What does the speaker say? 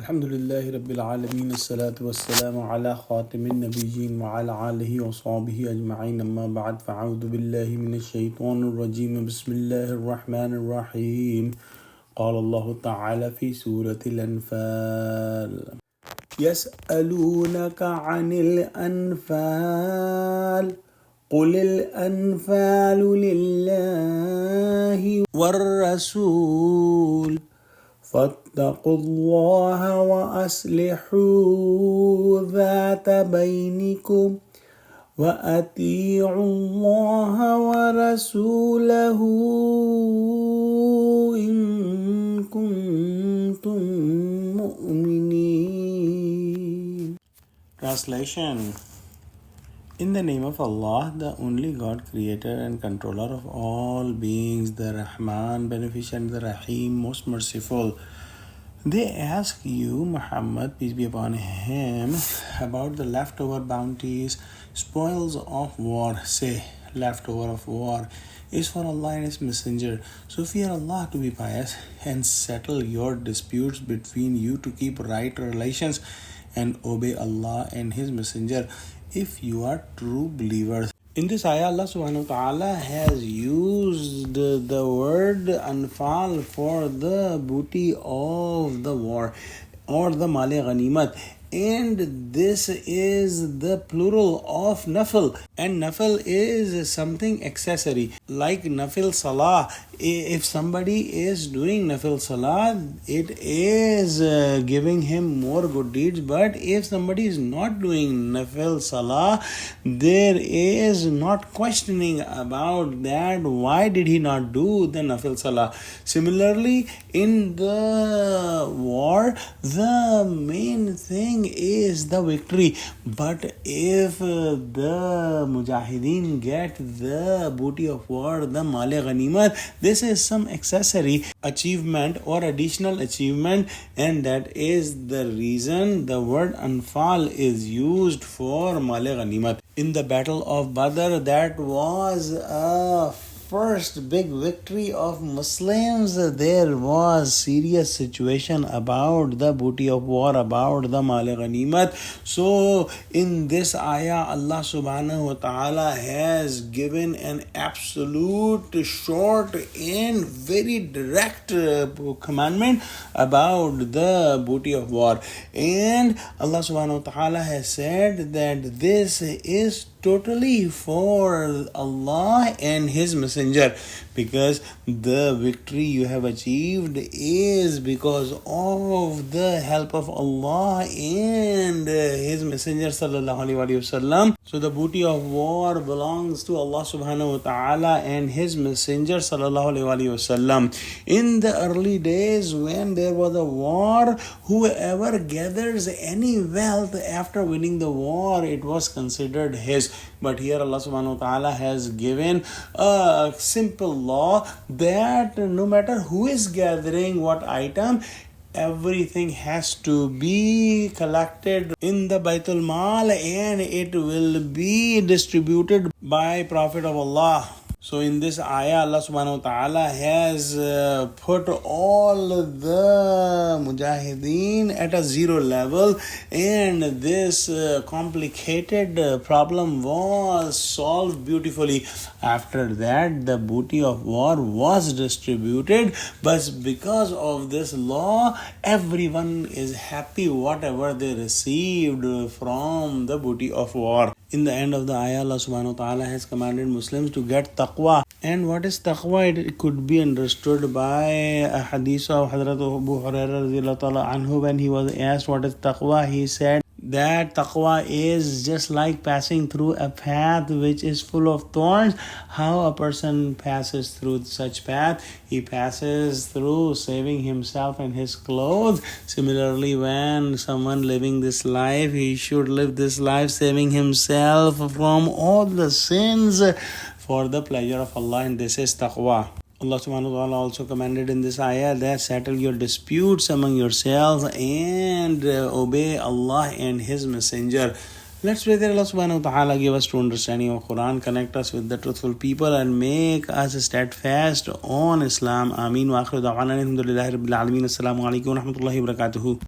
Alhamdulillahi Rabbil Alameen, As-salatu was-salamu ala khatimin nabiyyin wa ala alihi wa sahbihi ajma'in, amma ba'd, fa'udhu billahi minash shaitanir rajim, bismillahir rahmanir rahim. Qala Allahu ta'ala fi Surah Al-Anfal. يسألونك عن الأنفال قل الأنفال لله والرسول فاتقوا الله وأصلحوا ذات بينكم وأطيعوا الله ورسوله إن كنتم مؤمنين. Translation. In the name of Allah, the only God, creator and controller of all beings, the Rahman, beneficent, the Rahim, most merciful. They ask you, Muhammad, peace be upon him, about the leftover bounties, spoils of war. Say, leftover of war is for Allah and His Messenger. So fear Allah to be pious and settle your disputes between you to keep right relations and obey Allah and His Messenger if you are true believers. In this ayah, Allah subhanahu wa ta'ala has used the word anfal for the booty of the war or the male ghanimat. And this is the plural of nafil, and nafil is something accessory like nafil salah. If somebody is doing nafil salah, it is giving him more good deeds. But if somebody is not doing nafil salah, there is not questioning about that. Why did he not do the nafil salah? Similarly, in the war, the main thing is the victory. But if the mujahideen get the booty of war, the male ghanimat, this is some accessory achievement or additional achievement, and that is the reason the word anfal is used for male ghanimat. In the battle of Badr, that was a first big victory of Muslims. There was serious situation about the booty of war, about the male ghanimat. So in this ayah, Allah subhanahu wa ta'ala has given an absolute short and very direct commandment about the booty of war. And Allah subhanahu wa ta'ala has said that this is totally for Allah and His Messenger, because the victory you have achieved is because of the help of Allah and His Messenger sallallahu alaihi wasallam. So the booty of war belongs to Allah subhanahu wa ta'ala and His Messenger sallallahu alaihi wasallam. In the early days when there was a war, whoever gathers any wealth after winning the war, it was considered his. But here Allah subhanahu wa ta'ala has given a simple law that no matter who is gathering what item, everything has to be collected in the Baitul Mal and it will be distributed by Prophet of Allah. So in this ayah, Allah subhanahu wa ta'ala has put all the mujahideen at a zero level, and this complicated problem was solved beautifully. After that, the booty of war was distributed, but because of this law, everyone is happy whatever they received from the booty of war. In the end of the ayah, Allah subhanahu wa ta'ala has commanded Muslims to get taqwa. And what is taqwa? It could be understood by a hadith of Hazrat Abu Hurairah radhiyallahu ta'ala anhu. When he was asked what is taqwa, he said that taqwa is just like passing through a path which is full of thorns. How a person passes through such path? He passes through saving himself and his clothes. Similarly, when someone living this life, he should live this life saving himself from all the sins for the pleasure of Allah, and this is taqwa. Allah subhanahu wa ta'ala also commanded in this ayah that settle your disputes among yourselves and obey Allah and His Messenger. Let's pray that Allah subhanahu wa ta'ala give us true understanding of Quran, connect us with the truthful people, and make us steadfast on Islam. Ameen. Wa akhiru da'wana alhamdulillahi rabbil alameen. Assalamu alaikum wa rahmatullahi wa barakatuhu.